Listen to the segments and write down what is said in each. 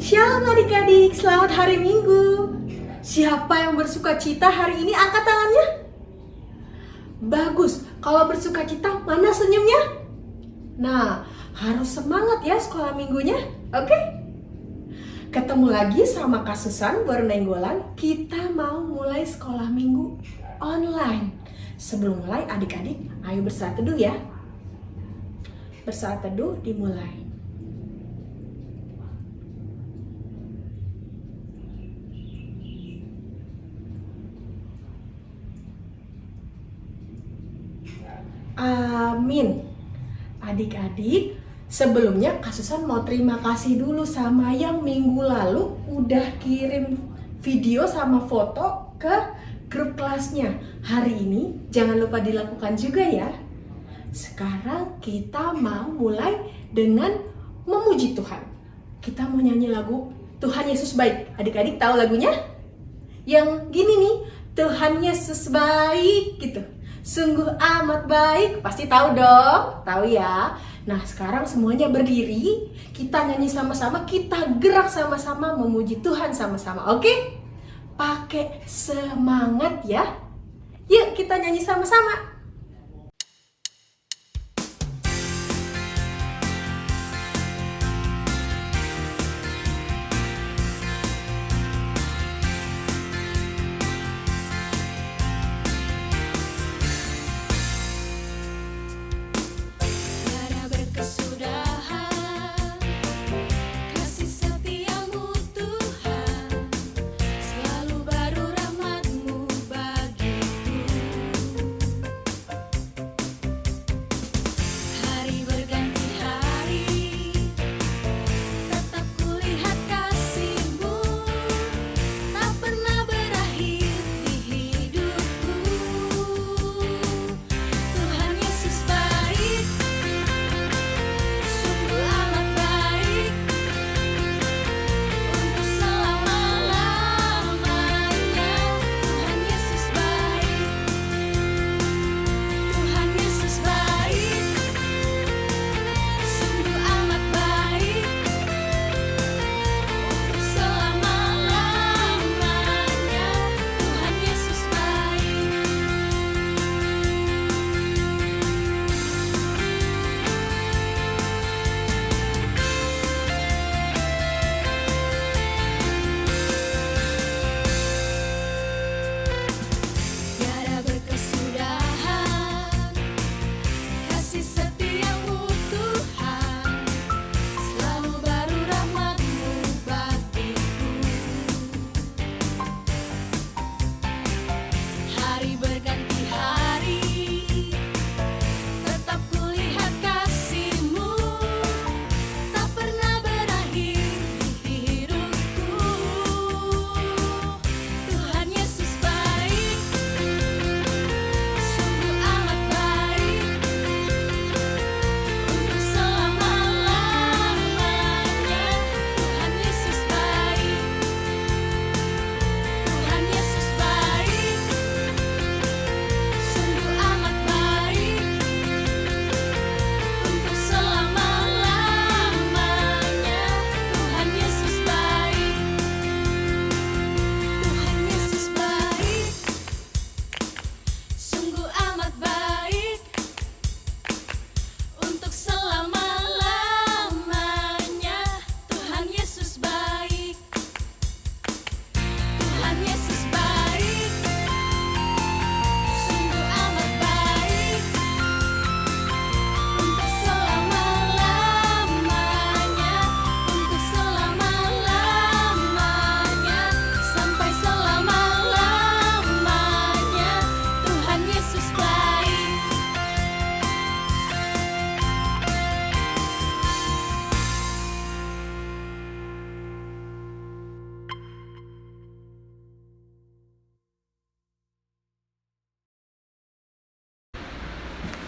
Shalom adik-adik, selamat hari Minggu. Siapa yang bersuka cita hari ini angkat tangannya? Bagus, kalau bersuka cita mana senyumnya? Nah, harus semangat ya sekolah minggunya, oke? Ketemu lagi sama Kak Susan Bornenggolan. Kita mau mulai sekolah minggu online. Sebelum mulai adik-adik, ayo bersaat teduh ya. Bersaat teduh dimulai. Amin. Adik-adik, sebelumnya Kak Susan mau terima kasih dulu sama yang minggu lalu udah kirim video sama foto ke grup kelasnya. Hari ini jangan lupa dilakukan juga ya. Sekarang kita mau mulai dengan memuji Tuhan. Kita mau nyanyi lagu Tuhan Yesus Baik. Adik-adik tahu lagunya? Yang gini nih, Tuhan Yesus baik gitu. Sungguh amat baik, pasti tahu dong, tahu ya. Nah sekarang semuanya berdiri, kita nyanyi sama-sama, kita gerak sama-sama memuji Tuhan sama-sama, oke? Pakai semangat ya. Yuk kita nyanyi sama-sama.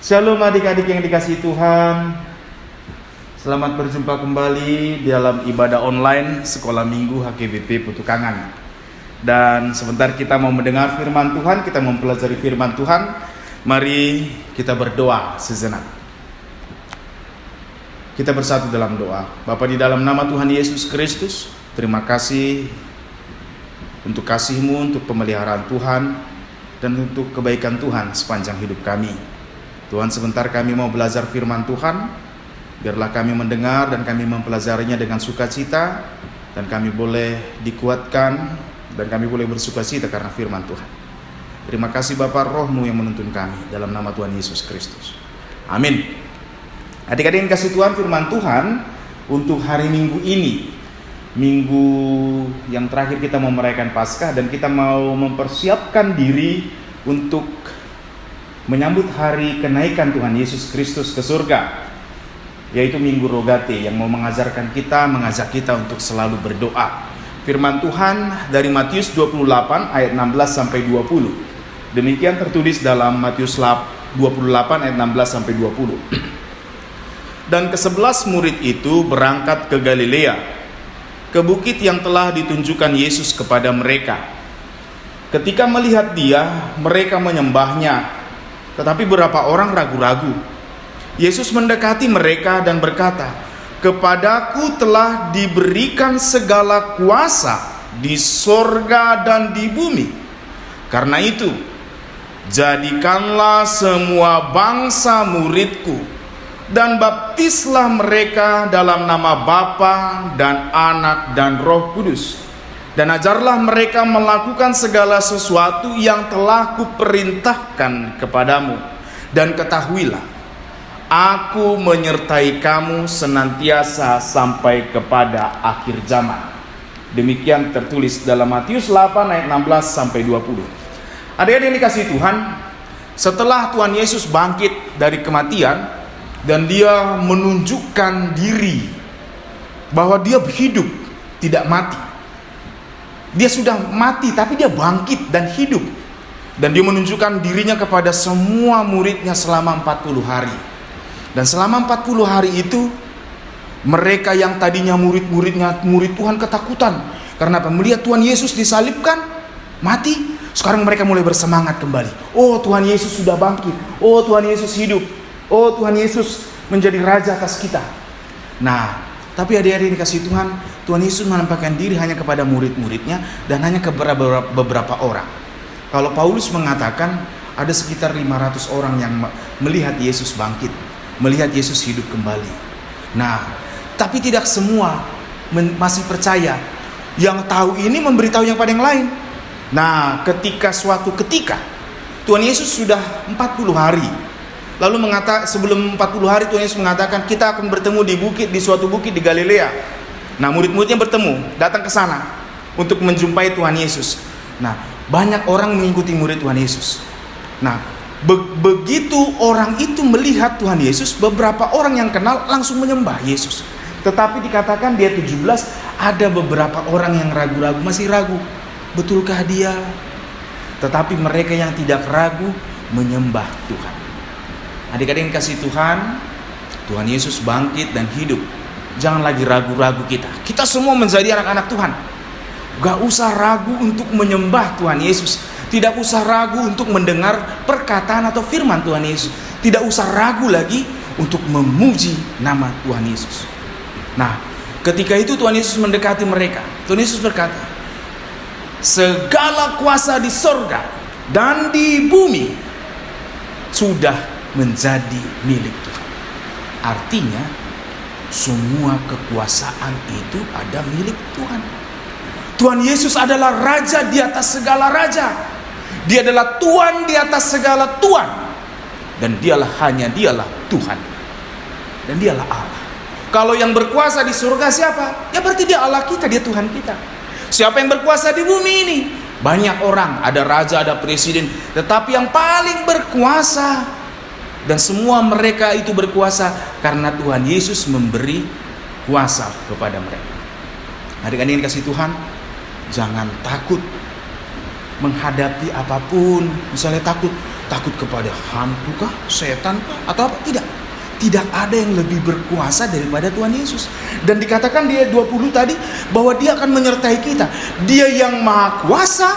Shalom adik-adik yang dikasihi Tuhan. Selamat berjumpa kembali dalam ibadah online Sekolah Minggu HKBP Petukangan. Dan sebentar kita mau mendengar firman Tuhan, kita mempelajari firman Tuhan. Mari kita berdoa sejenak. Kita bersatu dalam doa. Bapa, di dalam nama Tuhan Yesus Kristus, Terima kasih untuk kasih-Mu, untuk pemeliharaan Tuhan, dan untuk kebaikan Tuhan sepanjang hidup kami. Tuhan, sebentar kami mau belajar firman Tuhan. Biarlah kami mendengar dan kami mempelajarinya dengan sukacita, dan kami boleh dikuatkan, dan kami boleh bersukacita karena firman Tuhan. Terima kasih Bapa, Roh-Mu yang menuntun kami, dalam nama Tuhan Yesus Kristus. Amin. Adik-adik yang kasih Tuhan, firman Tuhan untuk hari Minggu ini, minggu yang terakhir kita mau merayakan Paskah, dan kita mau mempersiapkan diri untuk menyambut hari kenaikan Tuhan Yesus Kristus ke surga, yaitu Minggu Rogate, yang mau mengajak kita untuk selalu berdoa. Firman Tuhan dari Matius 28 ayat 16 sampai 20. Demikian tertulis dalam Matius 28 ayat 16 sampai 20. Dan ke-11 murid itu berangkat ke Galilea, ke bukit yang telah ditunjukkan Yesus kepada mereka. Ketika melihat Dia, mereka menyembahnya, tetapi beberapa orang ragu-ragu. Yesus mendekati mereka dan berkata, "Kepadaku telah diberikan segala kuasa di sorga dan di bumi. Karena itu, jadikanlah semua bangsa muridku, dan baptislah mereka dalam nama Bapa dan Anak dan Roh Kudus. Dan ajarlah mereka melakukan segala sesuatu yang telah kuperintahkan kepadamu. Dan ketahuilah, Aku menyertai kamu senantiasa sampai kepada akhir zaman." Demikian tertulis dalam Matius 8 ayat 16 sampai 20. Adik-adik yang dikasihi Tuhan, setelah Tuhan Yesus bangkit dari kematian dan Dia menunjukkan diri bahwa Dia hidup, tidak mati. Dia sudah mati tapi Dia bangkit dan hidup. Dan Dia menunjukkan dirinya kepada semua muridnya selama 40 hari. Dan selama 40 hari itu, mereka yang tadinya murid Tuhan ketakutan. Karena apa? Melihat Tuhan Yesus disalibkan, mati. Sekarang mereka mulai bersemangat kembali. Oh, Tuhan Yesus sudah bangkit. Oh, Tuhan Yesus hidup. Oh, Tuhan Yesus menjadi Raja atas kita. Nah, tapi adik-adik dikasih Tuhan, Tuhan Yesus menampakkan diri hanya kepada murid-muridnya dan hanya kepada beberapa orang. Kalau Paulus mengatakan ada sekitar 500 orang yang melihat Yesus bangkit, melihat Yesus hidup kembali. Nah, tapi tidak semua masih percaya. Yang tahu ini memberitahu yang pada yang lain. Nah, suatu ketika Tuhan Yesus sudah 40 hari. Lalu sebelum 40 hari Tuhan Yesus mengatakan kita akan bertemu di suatu bukit di Galilea. Nah, murid-muridnya bertemu, datang ke sana untuk menjumpai Tuhan Yesus. Nah, banyak orang mengikuti murid Tuhan Yesus. Nah, begitu orang itu melihat Tuhan Yesus, beberapa orang yang kenal langsung menyembah Yesus. Tetapi dikatakan dia 17, ada beberapa orang yang ragu-ragu, masih ragu. Betulkah Dia? Tetapi mereka yang tidak ragu menyembah Tuhan. Adik-adik yang kasih Tuhan, Tuhan Yesus bangkit dan hidup. Jangan lagi ragu-ragu kita. Kita semua menjadi anak-anak Tuhan. Gak usah ragu untuk menyembah Tuhan Yesus. Tidak usah ragu untuk mendengar perkataan atau firman Tuhan Yesus. Tidak usah ragu lagi untuk memuji nama Tuhan Yesus. Nah, ketika itu Tuhan Yesus mendekati mereka. Tuhan Yesus berkata, "Segala kuasa di sorga dan di bumi sudah menjadi milik Tuhan." Artinya, semua kekuasaan itu ada milik Tuhan. Tuhan Yesus adalah Raja di atas segala raja. Dia adalah Tuhan di atas segala Tuhan. Dan dialah Tuhan. Dan dialah Allah. Kalau yang berkuasa di surga siapa? Ya berarti Dia Allah kita, Dia Tuhan kita. Siapa yang berkuasa di bumi ini? Banyak orang, ada raja, ada presiden. Tetapi yang paling berkuasa, dan semua mereka itu berkuasa karena Tuhan Yesus memberi kuasa kepada mereka. Adik-adik yang dikasih Tuhan, jangan takut menghadapi apapun. Misalnya takut kepada hantu kah, setan kah, atau apa? Tidak ada yang lebih berkuasa daripada Tuhan Yesus. Dan dikatakan di ayat 20 tadi bahwa Dia akan menyertai kita. Dia yang maha kuasa,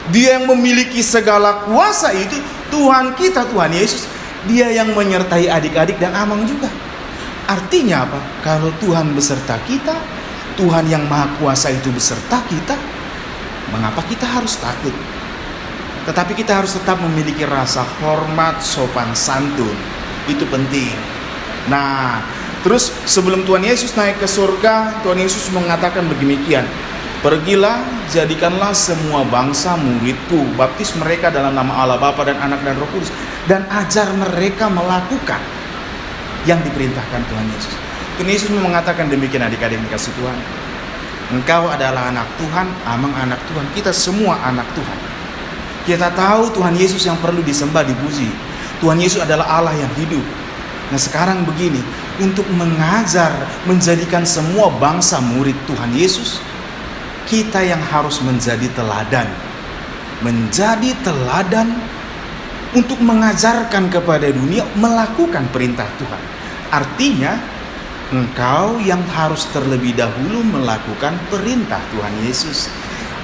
Dia yang memiliki segala kuasa itu, Tuhan kita, Tuhan Yesus. Dia yang menyertai adik-adik dan Amang juga. Artinya apa? Kalau Tuhan beserta kita, Tuhan yang Maha Kuasa itu beserta kita, mengapa kita harus takut? Tetapi kita harus tetap memiliki rasa hormat, sopan santun. Itu penting. Nah, terus sebelum Tuhan Yesus naik ke surga, Tuhan Yesus mengatakan beginian, pergilah, jadikanlah semua bangsa muridku, baptis mereka dalam nama Allah Bapa dan Anak dan Roh Kudus, dan ajar mereka melakukan yang diperintahkan Tuhan Yesus. Tuhan Yesus mengatakan demikian, adik-adik yang dikasih Tuhan. Engkau adalah anak Tuhan, amang anak Tuhan, kita semua anak Tuhan. Kita tahu Tuhan Yesus yang perlu disembah, dipuji. Tuhan Yesus adalah Allah yang hidup. Nah sekarang begini, untuk mengajar, menjadikan semua bangsa murid Tuhan Yesus, kita yang harus menjadi teladan. Menjadi teladan untuk mengajarkan kepada dunia melakukan perintah Tuhan. Artinya, engkau yang harus terlebih dahulu melakukan perintah Tuhan Yesus.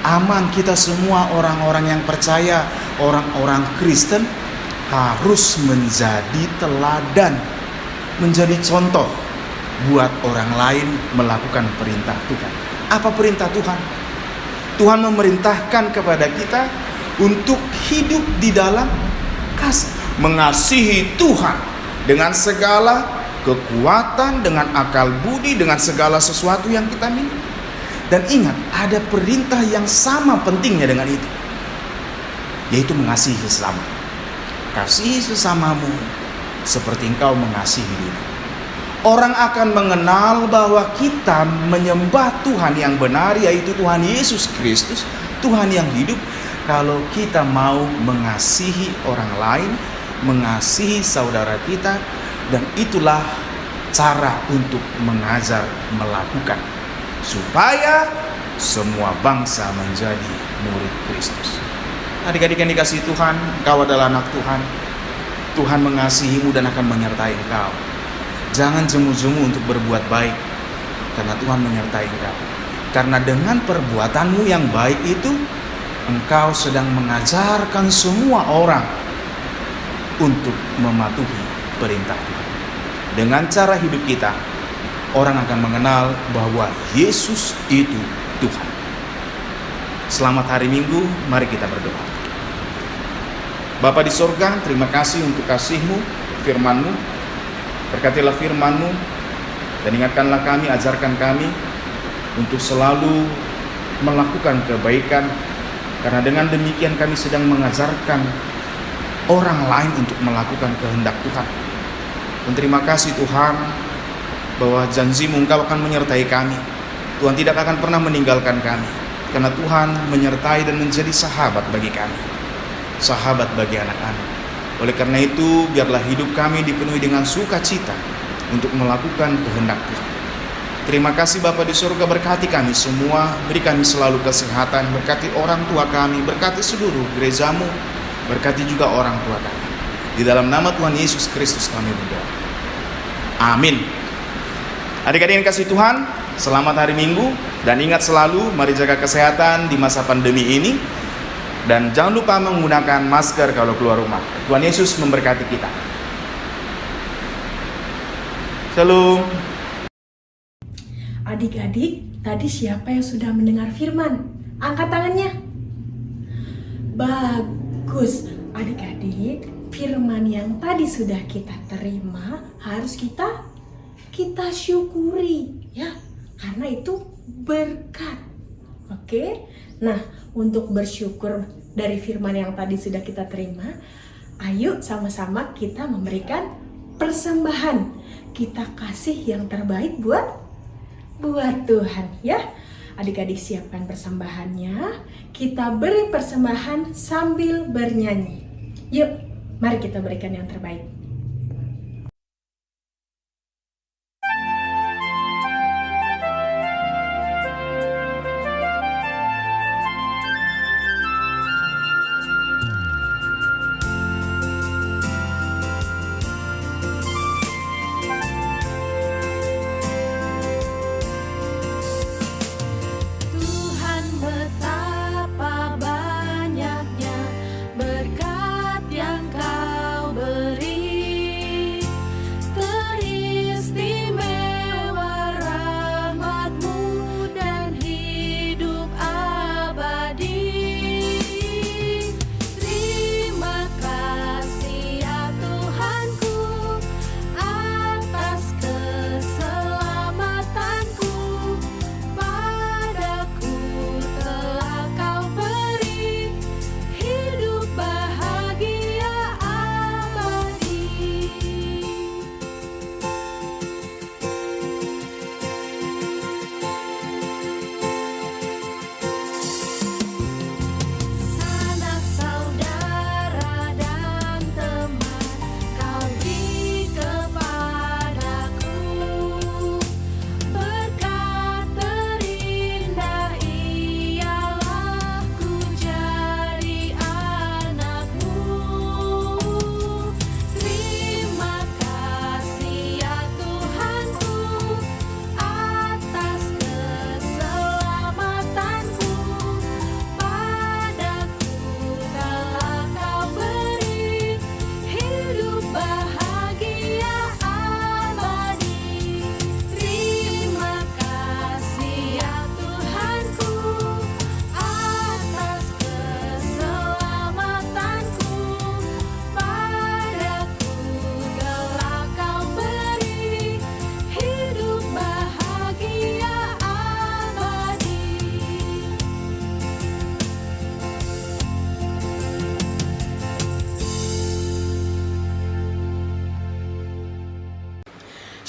Aman, kita semua orang-orang yang percaya, orang-orang Kristen harus menjadi teladan, menjadi contoh buat orang lain melakukan perintah Tuhan. Apa perintah Tuhan? Tuhan memerintahkan kepada kita untuk hidup di dalam kasih, mengasihi Tuhan dengan segala kekuatan, dengan akal budi, dengan segala sesuatu yang kita miliki. Dan ingat, ada perintah yang sama pentingnya dengan itu, yaitu mengasihi sesama. Kasihi sesamamu seperti engkau mengasihi diri. Orang akan mengenal bahwa kita menyembah Tuhan yang benar, yaitu Tuhan Yesus Kristus, Tuhan yang hidup, kalau kita mau mengasihi orang lain, mengasihi saudara kita. Dan itulah cara untuk mengajar, melakukan, supaya semua bangsa menjadi murid Kristus. Adik-adik yang dikasihi Tuhan, engkau adalah anak Tuhan. Tuhan mengasihimu dan akan menyertai engkau. Jangan jemu-jemu untuk berbuat baik, karena Tuhan menyertai engkau. Karena dengan perbuatanmu yang baik itu, engkau sedang mengajarkan semua orang untuk mematuhi perintah Tuhan. Dengan cara hidup kita, orang akan mengenal bahwa Yesus itu Tuhan. Selamat hari Minggu, mari kita berdoa. Bapa di sorga, terima kasih untuk kasih-Mu, firman-Mu. Berkatilah firman-Mu dan ingatkanlah kami, ajarkan kami untuk selalu melakukan kebaikan. Karena dengan demikian kami sedang mengajarkan orang lain untuk melakukan kehendak Tuhan. Dan terima kasih Tuhan, bahwa janji-Mu Engkau akan menyertai kami. Tuhan tidak akan pernah meninggalkan kami, karena Tuhan menyertai dan menjadi sahabat bagi kami, sahabat bagi anak-anak. Oleh karena itu, biarlah hidup kami dipenuhi dengan sukacita untuk melakukan kehendak Tuhan. Terima kasih Bapa di surga, berkati kami semua, beri kami selalu kesehatan, berkati orang tua kami, berkati seluruh gereja-Mu, berkati juga orang tua kami. Di dalam nama Tuhan Yesus Kristus kami berdoa. Amin. Adik-adik yang kasih Tuhan, selamat hari Minggu. Dan ingat selalu, mari jaga kesehatan di masa pandemi ini. Dan jangan lupa menggunakan masker kalau keluar rumah. Tuhan Yesus memberkati kita. Shalom. Adik-adik, tadi siapa yang sudah mendengar firman? Angkat tangannya. Bagus. Adik-adik, firman yang tadi sudah kita terima harus kita syukuri ya, karena itu berkat. Oke. Nah, untuk bersyukur dari firman yang tadi sudah kita terima, ayo sama-sama kita memberikan persembahan. Kita kasih yang terbaik buat Tuhan ya. Adik-adik siapkan persembahannya. Kita beri persembahan sambil bernyanyi. Yuk, mari kita berikan yang terbaik. Berkat yang Kau beri.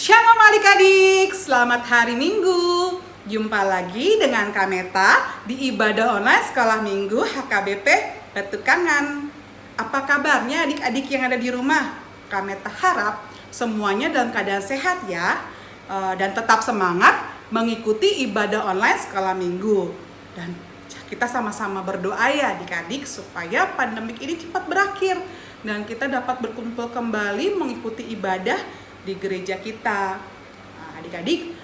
Shalom adik-adik, selamat hari Minggu. Jumpa lagi dengan Kameta di ibadah online sekolah minggu HKBP Petukangan. Apa kabarnya adik-adik yang ada di rumah? Kameta harap semuanya dalam keadaan sehat ya, dan tetap semangat mengikuti ibadah online sekolah minggu. Dan kita sama-sama berdoa ya adik-adik supaya pandemik ini cepat berakhir dan kita dapat berkumpul kembali mengikuti ibadah di gereja kita. Nah, adik-adik,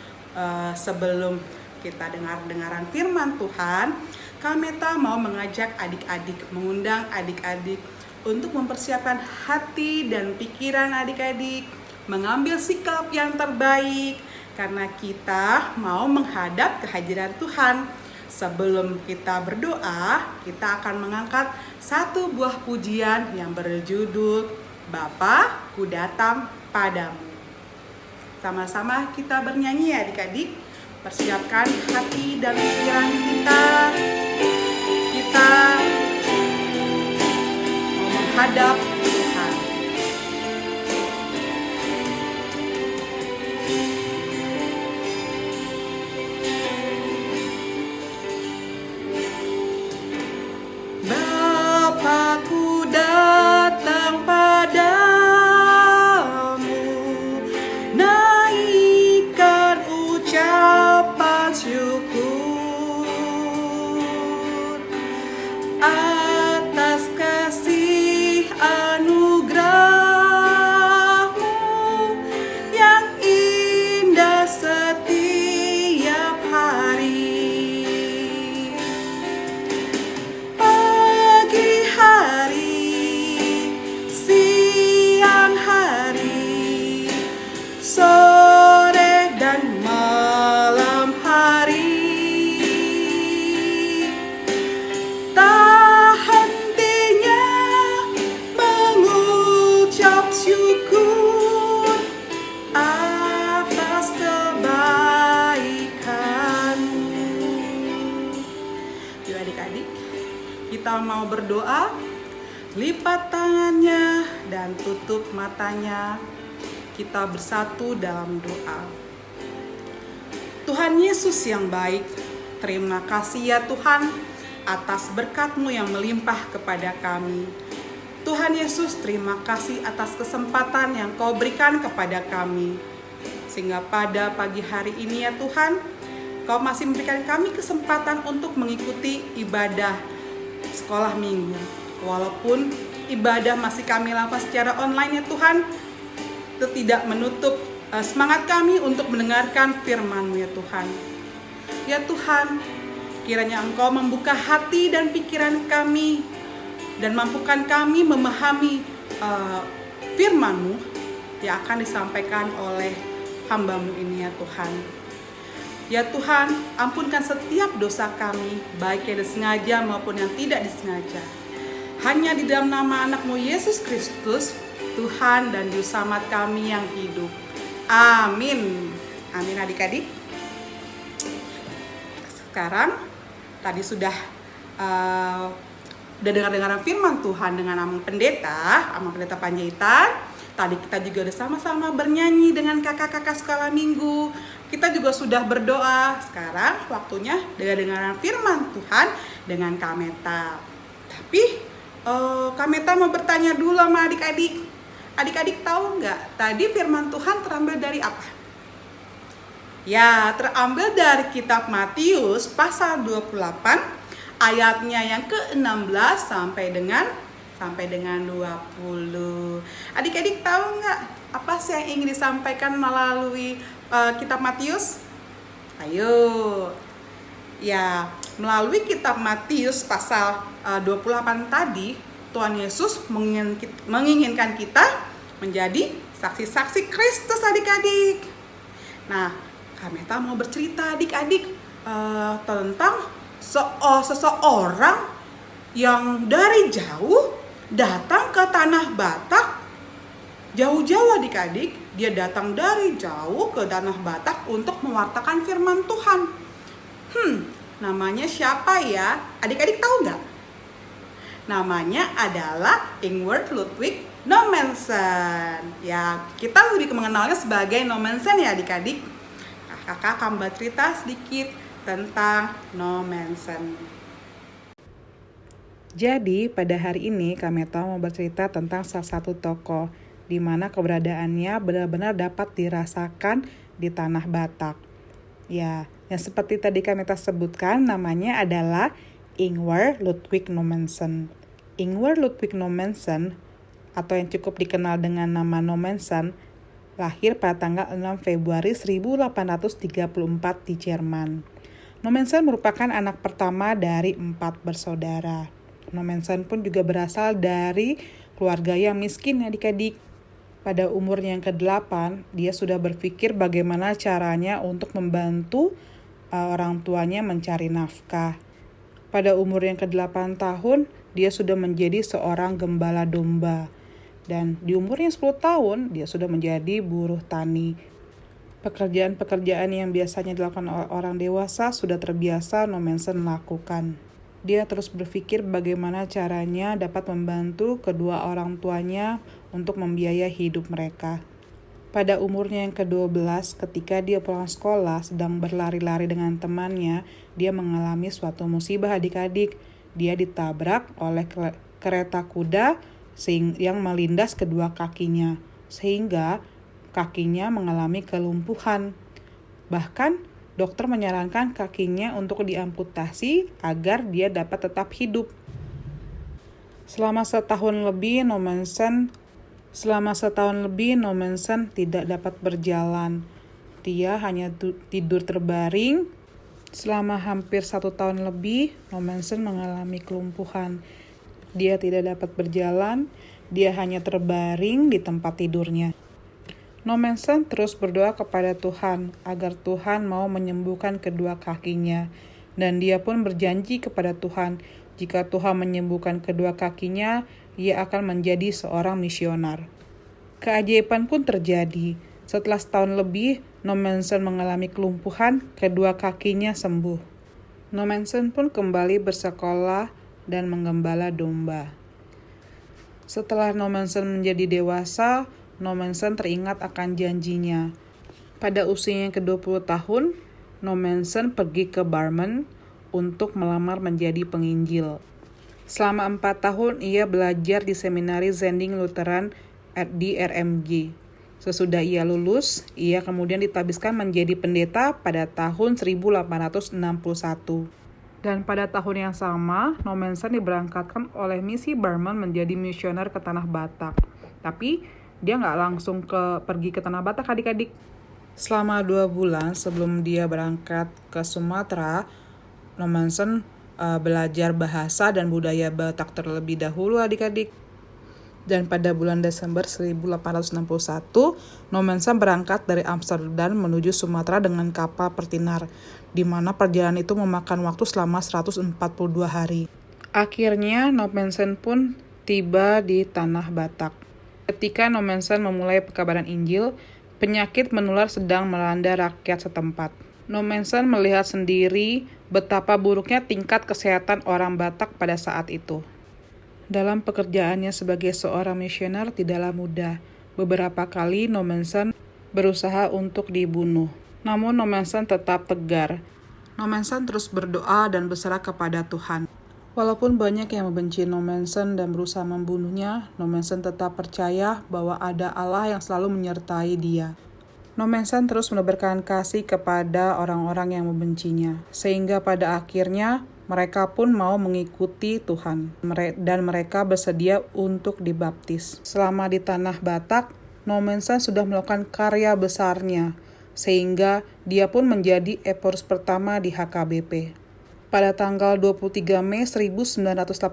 sebelum kita dengar-dengaran firman Tuhan, Kameta mau mengajak adik-adik, mengundang adik-adik untuk mempersiapkan hati dan pikiran adik-adik, mengambil sikap yang terbaik karena kita mau menghadap kehadiran Tuhan. Sebelum kita berdoa, kita akan mengangkat satu buah pujian yang berjudul Bapa, ku datang padamu. Sama-sama kita bernyanyi ya adik-adik. Persiapkan hati dan pikiran kita. Kita mau menghadap Tuhan. Bapakku datang padamu, naikkan ucapan syukur atas kasih anugerahmu yang indah setiap hari. Sore dan malam hari, tak hentinya mengucap syukur atas kebaikanmu. Yuk adik-adik, kita mau berdoa. Lipat tangannya dan tutup matanya. Kita bersatu dalam doa. Tuhan Yesus yang baik, terima kasih ya Tuhan atas berkat-Mu yang melimpah kepada kami. Tuhan Yesus, terima kasih atas kesempatan yang Kau berikan kepada kami. Sehingga pada pagi hari ini ya Tuhan, Kau masih memberikan kami kesempatan untuk mengikuti ibadah sekolah minggu. Walaupun ibadah masih kami lakukan secara online ya Tuhan, itu tidak menutup semangat kami untuk mendengarkan firman-Mu ya Tuhan. Ya Tuhan, kiranya Engkau membuka hati dan pikiran kami dan mampukan kami memahami firman-Mu yang akan disampaikan oleh hamba-Mu ini ya Tuhan. Ya Tuhan, ampunkan setiap dosa kami, baik yang disengaja maupun yang tidak disengaja. Hanya di dalam nama anak-Mu Yesus Kristus, Tuhan dan Juru Selamat kami yang hidup. Amin. Amin adik-adik. Sekarang tadi sudah dengar-dengaran firman Tuhan dengan Amang Pendeta Panjaitan. Tadi kita juga udah sama-sama bernyanyi dengan kakak-kakak sekolah minggu. Kita juga sudah berdoa. Sekarang waktunya dengar-dengaran firman Tuhan dengan Kameta. Tapi Kameta mau bertanya dulu sama adik-adik. Adik-adik tahu nggak tadi firman Tuhan terambil dari apa? Ya, terambil dari kitab Matius pasal 28 ayatnya yang ke-16 sampai dengan 20. Adik-adik tahu nggak apa sih yang ingin disampaikan melalui kitab Matius? Ayo. Ya, melalui kitab Matius pasal 28 tadi, Tuhan Yesus menginginkan kita menjadi saksi-saksi Kristus adik-adik. Nah, Kameta mau bercerita adik-adik tentang seseorang yang dari jauh datang ke tanah Batak. Jauh-jauh adik-adik, dia datang dari jauh ke tanah Batak untuk mewartakan firman Tuhan. Namanya siapa ya? Adik-adik tahu nggak? Namanya adalah Ingward Ludwig Nommensen. Ya, kita lebih mengenalnya sebagai Nommensen ya adik-adik. Nah, kakak akan bercerita sedikit tentang Nommensen. Jadi pada hari ini Kameta mau bercerita tentang salah satu tokoh di mana keberadaannya benar-benar dapat dirasakan di tanah Batak. Ya, yang seperti tadi Kameta sebutkan namanya adalah Ingvar Ludwig Nommensen. Ingvar Ludwig Nommensen atau yang cukup dikenal dengan nama Nommensen lahir pada tanggal 6 Februari 1834 di Jerman. Nommensen merupakan anak pertama dari 4 bersaudara. Nommensen pun juga berasal dari keluarga yang miskin adik-adik. Pada umurnya yang ke-8, dia sudah berpikir bagaimana caranya untuk membantu orang tuanya mencari nafkah. Pada umur yang ke-8 tahun, dia sudah menjadi seorang gembala domba. Dan di umurnya 10 tahun, dia sudah menjadi buruh tani. Pekerjaan-pekerjaan yang biasanya dilakukan oleh orang dewasa sudah terbiasa Nommensen lakukan. Dia terus berpikir bagaimana caranya dapat membantu kedua orang tuanya untuk membiayai hidup mereka. Pada umurnya yang ke-12, ketika dia pulang sekolah sedang berlari-lari dengan temannya, dia mengalami suatu musibah adik-adik. Dia ditabrak oleh kereta kuda yang melindas kedua kakinya, sehingga kakinya mengalami kelumpuhan. Bahkan dokter menyarankan kakinya untuk diamputasi agar dia dapat tetap hidup. Selama setahun lebih Nommensen tidak dapat berjalan. Dia hanya tidur terbaring. Selama hampir 1 tahun lebih, Nommensen mengalami kelumpuhan. Dia tidak dapat berjalan, dia hanya terbaring di tempat tidurnya. Nommensen terus berdoa kepada Tuhan agar Tuhan mau menyembuhkan kedua kakinya. Dan dia pun berjanji kepada Tuhan, jika Tuhan menyembuhkan kedua kakinya, ia akan menjadi seorang misionar. Keajaiban pun terjadi. Setelah setahun lebih, Nommensen mengalami kelumpuhan, kedua kakinya sembuh. Nommensen pun kembali bersekolah dan menggembala domba. Setelah Nommensen menjadi dewasa, Nommensen teringat akan janjinya. Pada usianya ke-20 tahun, Nommensen pergi ke Barmen untuk melamar menjadi penginjil. Selama 4 tahun ia belajar di seminari Zending Lutheran di RMG. Sesudah ia lulus, ia kemudian ditabiskan menjadi pendeta pada tahun 1861. Dan pada tahun yang sama, Nommensen diberangkatkan oleh misi Barmen menjadi misioner ke tanah Batak. Tapi dia nggak langsung pergi ke tanah Batak adik-adik. Selama 2 bulan sebelum dia berangkat ke Sumatera, Nommensen belajar bahasa dan budaya Batak terlebih dahulu adik-adik. Dan pada bulan Desember 1861, Nommensen berangkat dari Amsterdam menuju Sumatera dengan kapal pertinar, di mana perjalanan itu memakan waktu selama 142 hari. Akhirnya Nommensen pun tiba di tanah Batak. Ketika Nommensen memulai pekabaran Injil, penyakit menular sedang melanda rakyat setempat. Nommensen melihat sendiri betapa buruknya tingkat kesehatan orang Batak pada saat itu. Dalam pekerjaannya sebagai seorang misioner tidaklah mudah. Beberapa kali Nommensen berusaha untuk dibunuh. Namun Nommensen tetap tegar. Nommensen terus berdoa dan berserah kepada Tuhan. Walaupun banyak yang membenci Nommensen dan berusaha membunuhnya, Nommensen tetap percaya bahwa ada Allah yang selalu menyertai dia. Nommensen terus menebarkan kasih kepada orang-orang yang membencinya, sehingga pada akhirnya mereka pun mau mengikuti Tuhan, dan mereka bersedia untuk dibaptis. Selama di tanah Batak, Nommensen sudah melakukan karya besarnya, sehingga dia pun menjadi eporis pertama di HKBP. Pada tanggal 23 Mei 1918,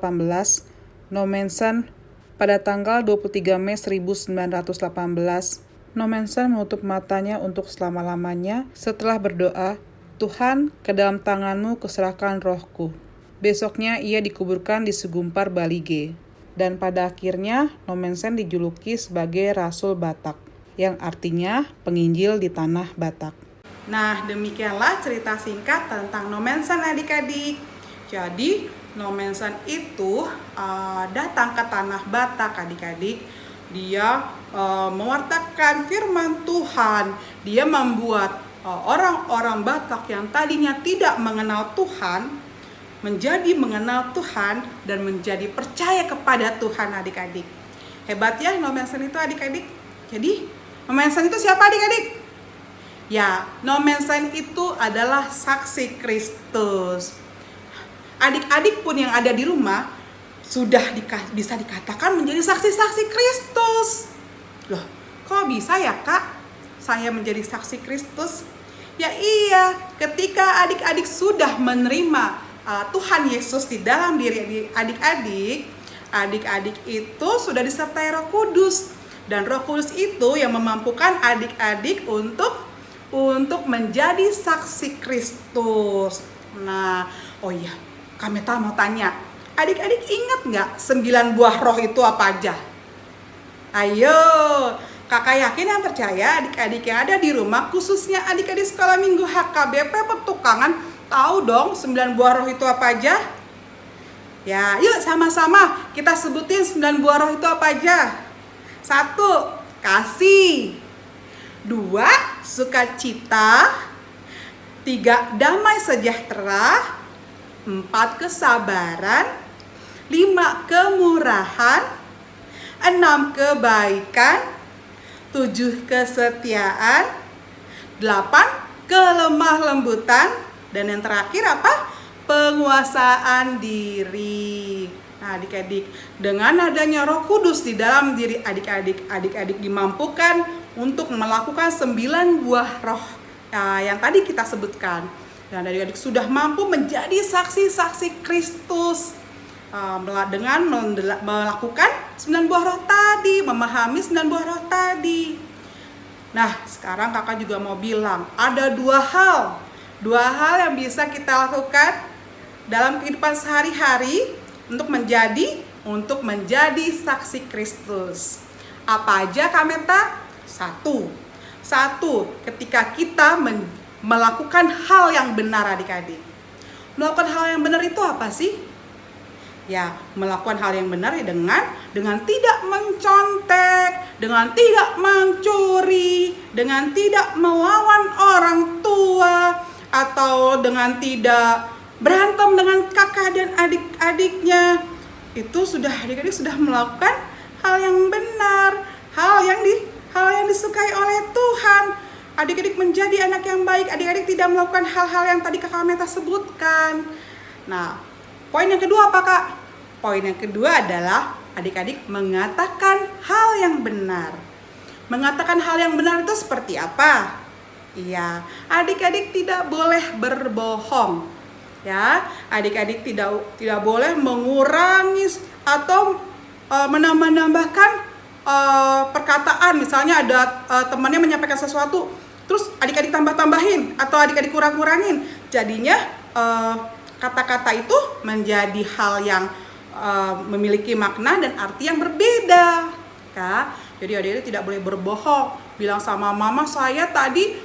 Nommensen menutup matanya untuk selama-lamanya setelah berdoa, Tuhan, ke dalam tanganmu kuserahkan rohku. Besoknya ia dikuburkan di segumpar Balige. Dan pada akhirnya Nommensen dijuluki sebagai Rasul Batak, yang artinya penginjil di tanah Batak. Nah, demikianlah cerita singkat tentang Nommensen adik-adik. Jadi, Nommensen itu datang ke tanah Batak adik-adik dia mewartakan firman Tuhan, dia membuat orang-orang Batak yang tadinya tidak mengenal Tuhan menjadi mengenal Tuhan dan menjadi percaya kepada Tuhan, adik-adik. Hebat ya No Man's Land itu, adik-adik. Jadi No Man's Land itu siapa, adik-adik? Ya, No Man's Land itu adalah saksi Kristus. Adik-adik pun yang ada di rumah sudah bisa dikatakan menjadi saksi-saksi Kristus. Loh, kok bisa ya Kak saya menjadi saksi Kristus? Ya iya, ketika adik-adik sudah menerima Tuhan Yesus di dalam diri adik-adik, adik-adik itu sudah disertai Roh Kudus. Dan Roh Kudus itu yang memampukan adik-adik untuk menjadi saksi Kristus. Nah, oh iya, Kameta mau tanya, adik-adik ingat nggak 9 buah roh itu apa aja? Ayo, kakak yakin yang percaya adik-adik yang ada di rumah, khususnya adik-adik sekolah minggu HKBP Petukangan, tahu dong 9 buah roh itu apa aja? Ya, yuk sama-sama kita sebutin 9 buah roh itu apa aja. 1, kasih. 2, sukacita. 3, damai sejahtera. 4, kesabaran. 5, kemurahan. 6, kebaikan. 7, kesetiaan. 8, kelemah lembutan. Dan yang terakhir apa? Penguasaan diri. Nah, adik-adik, dengan adanya Roh Kudus di dalam diri adik-adik, adik-adik dimampukan untuk melakukan 9 buah roh yang tadi kita sebutkan. Dan adik-adik sudah mampu menjadi saksi-saksi Kristus dengan melakukan 9 buah roh tadi, memahami 9 buah roh tadi. Nah, sekarang kakak juga mau bilang, ada dua hal yang bisa kita lakukan dalam kehidupan sehari-hari untuk menjadi saksi Kristus. Apa aja, Kameta? 1, ketika kita melakukan hal yang benar, adik-adik. Melakukan hal yang benar itu apa sih? Ya, melakukan hal yang benar ya dengan tidak mencontek, dengan tidak mencuri, dengan tidak melawan orang tua, atau dengan tidak berantem dengan kakak dan adik-adiknya. Itu adik-adik sudah melakukan hal yang benar, hal yang disukai oleh Tuhan. Adik-adik menjadi anak yang baik, adik-adik tidak melakukan hal-hal yang tadi kakak Meta sebutkan. Nah, poin yang kedua apa Kak? Poin yang kedua adalah adik-adik mengatakan hal yang benar. Mengatakan hal yang benar itu seperti apa? Iya, adik-adik tidak boleh berbohong. Ya, adik-adik tidak boleh mengurangi atau menambah-nambahkan perkataan. Misalnya ada temannya menyampaikan sesuatu, terus adik-adik tambah-tambahin atau adik-adik kurang-kurangin. Jadinya kata-kata itu menjadi hal yang memiliki makna dan arti yang berbeda. Kak, jadi adik-adik tidak boleh berbohong. Bilang sama mama, saya tadi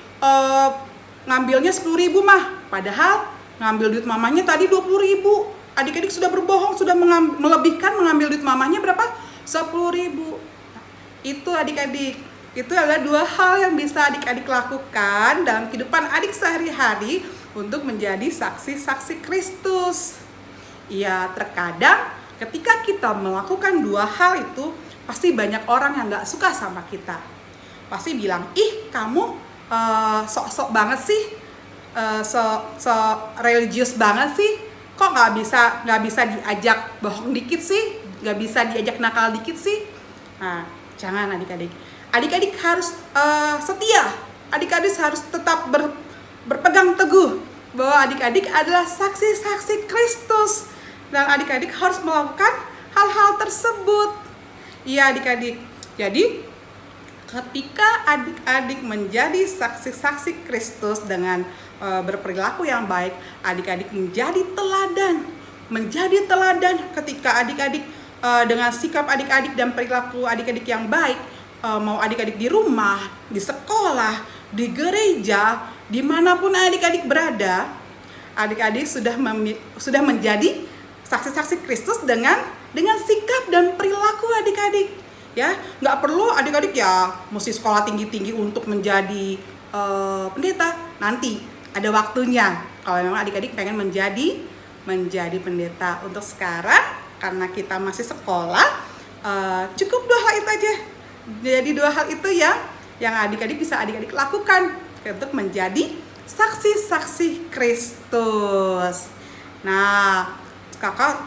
ngambilnya 10.000 mah, padahal ngambil duit mamanya tadi 20.000. Adik-adik sudah berbohong, sudah melebihkan mengambil duit mamanya berapa? 10.000. Itu adik-adik, itu adalah 2 hal yang bisa adik-adik lakukan dalam kehidupan adik sehari-hari untuk menjadi saksi-saksi Kristus. Ya, terkadang ketika kita melakukan 2 hal itu, pasti banyak orang yang gak suka sama kita. Pasti bilang, ih kamu sok-sok banget sih, religius banget sih, kok nggak bisa diajak bohong dikit sih, nggak bisa diajak nakal dikit sih. Nah, jangan adik-adik harus setia, adik-adik harus tetap berpegang teguh bahwa adik-adik adalah saksi-saksi Kristus dan adik-adik harus melakukan hal-hal tersebut. Iya adik-adik, jadi ketika adik-adik menjadi saksi-saksi Kristus dengan berperilaku yang baik, adik-adik menjadi teladan ketika adik-adik dengan sikap adik-adik dan perilaku adik-adik yang baik, mau adik-adik di rumah, di sekolah, di gereja, dimanapun adik-adik berada, adik-adik sudah menjadi saksi-saksi Kristus dengan sikap dan perilaku adik-adik. Ya, nggak perlu adik-adik ya mesti sekolah tinggi-tinggi untuk menjadi pendeta. Nanti ada waktunya kalau memang adik-adik pengen menjadi pendeta. Untuk sekarang karena kita masih sekolah, cukup 2 hal itu aja. Jadi 2 hal itu yang adik-adik bisa adik-adik lakukan untuk menjadi saksi-saksi Kristus. Nah, kakak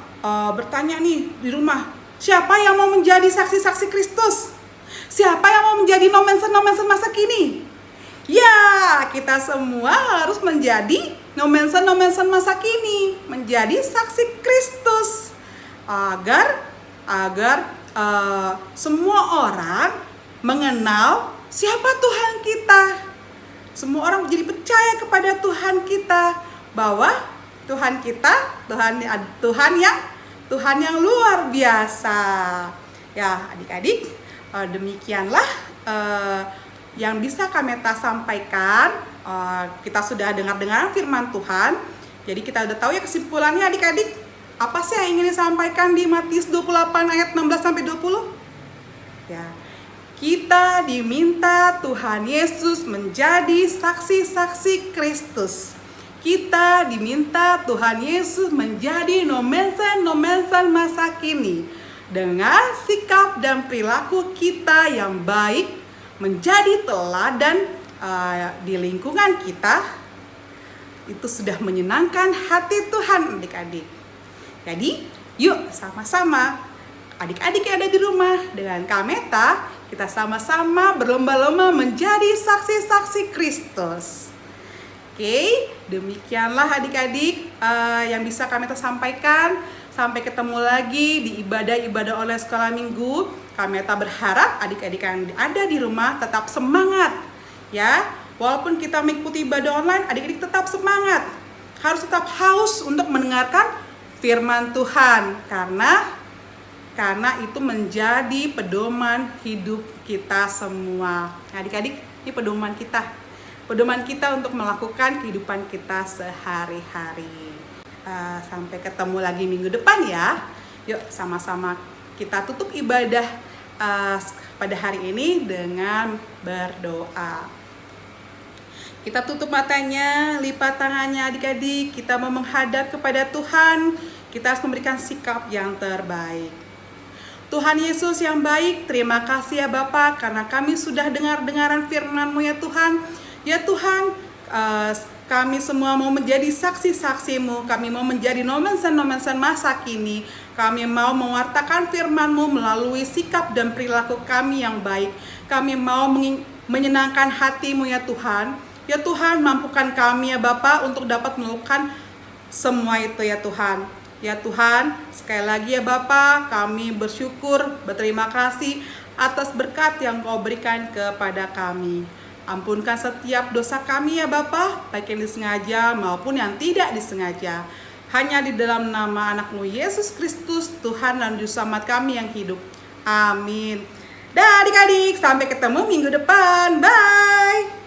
bertanya nih di rumah, siapa yang mau menjadi saksi-saksi Kristus? Siapa yang mau menjadi nomensen masa kini? Ya, kita semua harus menjadi nomensen masa kini, menjadi saksi Kristus, agar semua orang mengenal siapa Tuhan kita. Semua orang menjadi percaya kepada Tuhan kita, bahwa Tuhan kita Tuhan yang luar biasa. Ya, adik-adik, demikianlah yang bisa Kameta sampaikan. Kita sudah dengar firman Tuhan. Jadi kita udah tahu ya kesimpulannya adik-adik. Apa sih yang ingin disampaikan di Matius 28 ayat 16 sampai 20? Ya. Kita diminta Tuhan Yesus menjadi saksi-saksi Kristus. Kita diminta Tuhan Yesus menjadi nomensen masa kini. Dengan sikap dan perilaku kita yang baik, menjadi teladan di lingkungan kita, itu sudah menyenangkan hati Tuhan adik-adik. Jadi yuk sama-sama adik-adik yang ada di rumah dengan Kameta, kita sama-sama berlomba-lomba menjadi saksi-saksi Kristus. Oke, demikianlah adik-adik yang bisa Kameta sampaikan. Sampai ketemu lagi di ibadah oleh sekolah minggu. Kameta berharap adik-adik yang ada di rumah tetap semangat. Ya, walaupun kita mengikuti ibadah online, adik-adik tetap semangat. Harus tetap haus untuk mendengarkan firman Tuhan. Karena itu menjadi pedoman hidup kita semua. Adik-adik, ini pedoman kita. Pedoman kita untuk melakukan kehidupan kita sehari-hari. Sampai ketemu lagi minggu depan ya. Yuk sama-sama kita tutup ibadah pada hari ini dengan berdoa. Kita tutup matanya, lipat tangannya adik-adik. Kita mau menghadap kepada Tuhan. Kita harus memberikan sikap yang terbaik. Tuhan Yesus yang baik, terima kasih ya Bapa, karena kami sudah dengar-dengaran firman-Mu ya Tuhan. Ya Tuhan, kami semua mau menjadi saksi-saksi-Mu. Kami mau menjadi nomensen masa kini. Kami mau mewartakan firman-Mu melalui sikap dan perilaku kami yang baik. Kami mau menyenangkan hati-Mu ya Tuhan. Ya Tuhan, mampukan kami ya Bapa untuk dapat melakukan semua itu ya Tuhan. Ya Tuhan, sekali lagi ya Bapa, kami bersyukur, berterima kasih atas berkat yang Kau berikan kepada kami. Ampunkan setiap dosa kami ya Bapa, baik yang disengaja maupun yang tidak disengaja. Hanya di dalam nama anak-Mu Yesus Kristus, Tuhan dan Juru Selamat kami yang hidup. Amin. Dah adik-adik, sampai ketemu minggu depan. Bye.